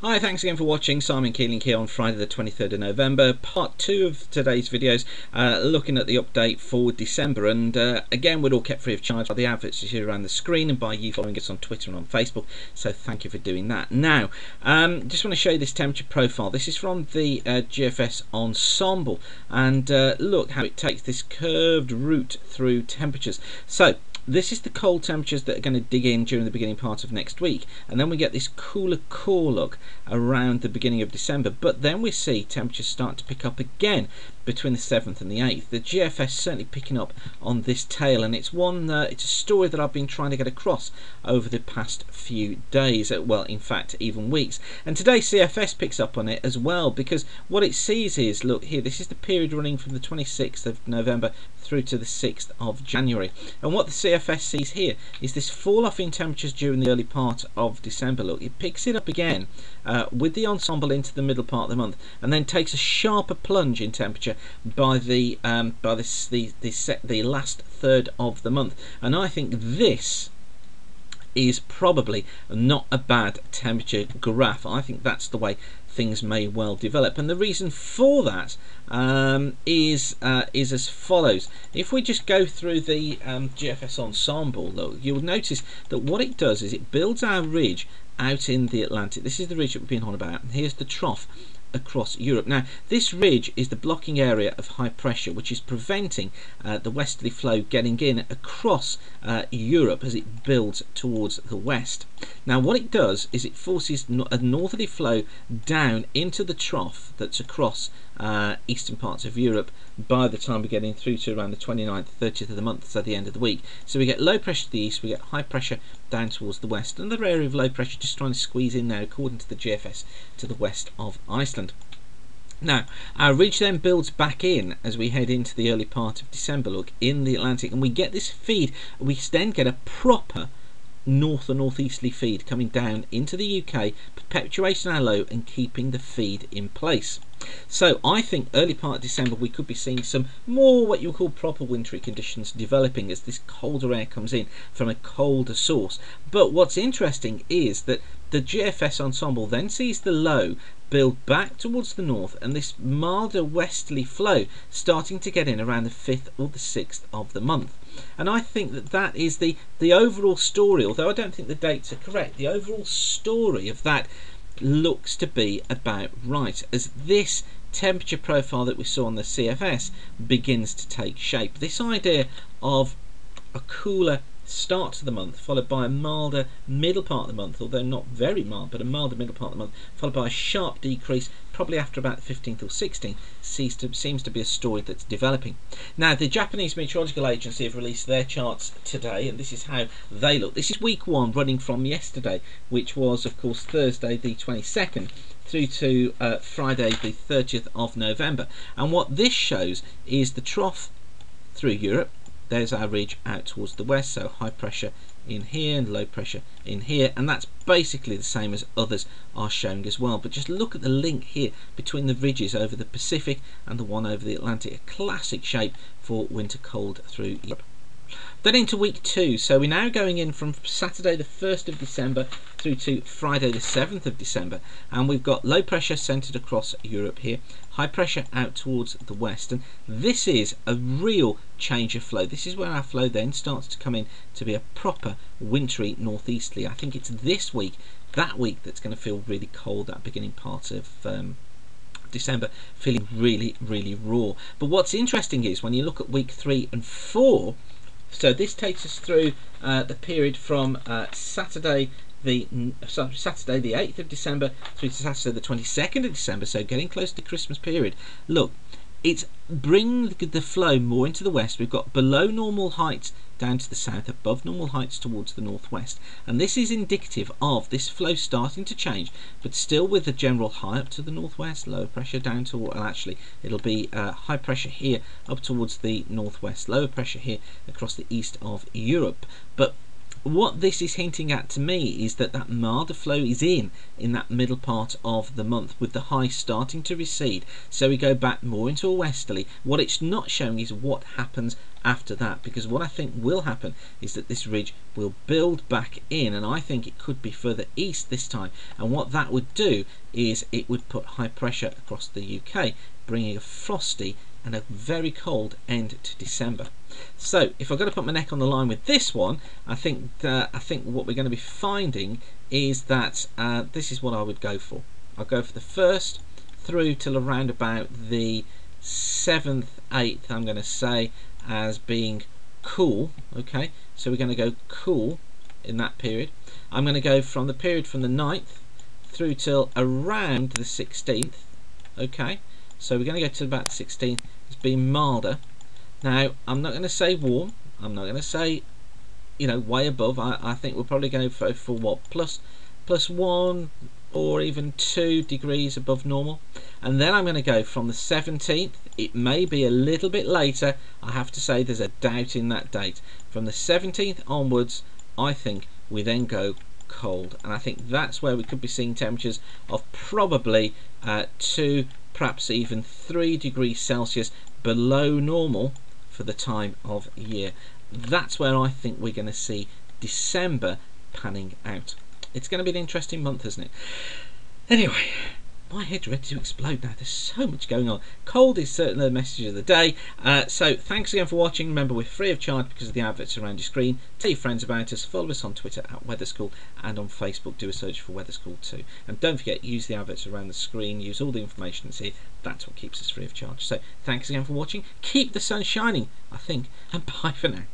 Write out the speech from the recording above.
Hi, thanks again for watching. Simon Keeling here on Friday the 23rd of November, part 2 of today's videos, looking at the update for December. And again, we're all kept free of charge by the adverts you see around the screen and by you following us on Twitter and on Facebook, so thank you for doing that. Now, just want to show you this temperature profile. This is from the GFS Ensemble, and look how it takes this curved route through temperatures. So this is the cold temperatures that are going to dig in during the beginning part of next week, and then we get this cooler core look around the beginning of December. But then we see temperatures start to pick up again between the 7th and the 8th. The GFS certainly picking up on this tail, and it's it's a story that I've been trying to get across over the past few days, well, in fact even weeks. And today CFS picks up on it as well, because what it sees is, look here, this is the period running from the 26th of November through to the 6th of January, and what the CFS sees here is this fall off in temperatures during the early part of December. Look, it picks it up again with the ensemble into the middle part of the month, and then takes a sharper plunge in temperature by the last third of the month. And I think this is probably not a bad temperature graph. I think that's the way things may well develop, and the reason for that is as follows. If we just go through the GFS Ensemble, though, you'll notice that what it does is it builds our ridge out in the Atlantic. This is the ridge that we've been on about, and here's the trough across Europe. Now, this ridge is the blocking area of high pressure, which is preventing the westerly flow getting in across Europe as it builds towards the west. Now, what it does is it forces a northerly flow down into the trough that's across eastern parts of Europe by the time we're getting through to around the 29th, 30th of the month, so the end of the week. So we get low pressure to the east, we get high pressure down towards the west. Another area of low pressure just trying to squeeze in now, according to the GFS, to the west of Iceland. Now, our ridge then builds back in as we head into the early part of December, look, in the Atlantic, and we get this feed. We then get a proper north or northeasterly feed coming down into the UK, perpetuating our low and keeping the feed in place. So I think early part of December we could be seeing some more what you would call proper wintry conditions developing as this colder air comes in from a colder source. But what's interesting is that the GFS Ensemble then sees the low build back towards the north, and this milder westerly flow starting to get in around the 5th or the 6th of the month. And I think that that is the overall story, although I don't think the dates are correct. The overall story of that looks to be about right, as this temperature profile that we saw on the CFS begins to take shape. This idea of a cooler start to the month followed by a milder middle part of the month, although not very mild, but a milder middle part of the month, followed by a sharp decrease probably after about the 15th or 16th, seems to be a story that's developing. Now, the Japanese Meteorological Agency have released their charts today, and this is how they look. This is week 1 running from yesterday, which was of course Thursday the 22nd through to Friday the 30th of November. And what this shows is the trough through Europe. There's our ridge out towards the west, so high pressure in here and low pressure in here, and that's basically the same as others are showing as well. But just look at the link here between the ridges over the Pacific and the one over the Atlantic, a classic shape for winter cold through Europe. Then into week 2, so we're now going in from Saturday the 1st of December through to Friday the 7th of December, and we've got low pressure centred across Europe here, high pressure out towards the west, and this is a real change of flow. This is where our flow then starts to come in to be a proper wintry northeasterly. I think it's this week, that week, that's going to feel really cold, that beginning part of December feeling really, really raw. But what's interesting is when you look at week 3 and 4, so this takes us through the period from Saturday the 8th of December through to Saturday the 22nd of December, so getting close to the Christmas period. Look, it's bringing the flow more into the west. We've got below normal heights down to the south, above normal heights towards the northwest, and this is indicative of this flow starting to change, but still with the general high up to the northwest, lower pressure down to, well, actually it'll be high pressure here up towards the northwest, lower pressure here across the east of Europe. But what this is hinting at to me is that milder flow is in that middle part of the month, with the high starting to recede, so we go back more into a westerly. What it's not showing is what happens after that, because what I think will happen is that this ridge will build back in, and I think it could be further east this time, and what that would do is it would put high pressure across the UK, bringing a frosty and a very cold end to December. So if I've got to put my neck on the line with this one, I think what we're going to be finding is that this is what I would go for. I'll go for the 1st through till around about the 7th, 8th, I'm going to say, as being cool. Okay, so we're going to go cool in that period. I'm going to go from the period from the 9th through till around the 16th. Okay, so we're going to go to about the 16th as being milder. Now, I'm not going to say warm. I'm not going to say, you know, way above. I think we're probably going for what, plus 1 or even 2 degrees above normal. And then I'm going to go from the 17th. It may be a little bit later. I have to say there's a doubt in that date. From the 17th onwards, I think we then go cold, and I think that's where we could be seeing temperatures of probably 2, perhaps even 3 degrees Celsius below normal for the time of year. That's where I think we're going to see December panning out. It's going to be an interesting month, isn't it? Anyway, my head's ready to explode now. There's so much going on. Cold is certainly the message of the day. So thanks again for watching. Remember, we're free of charge because of the adverts around your screen. Tell your friends about us. Follow us on Twitter at Weather School, and on Facebook do a search for Weather School too. And don't forget, use the adverts around the screen. Use all the information that's here. That's what keeps us free of charge. So thanks again for watching. Keep the sun shining, I think, and bye for now.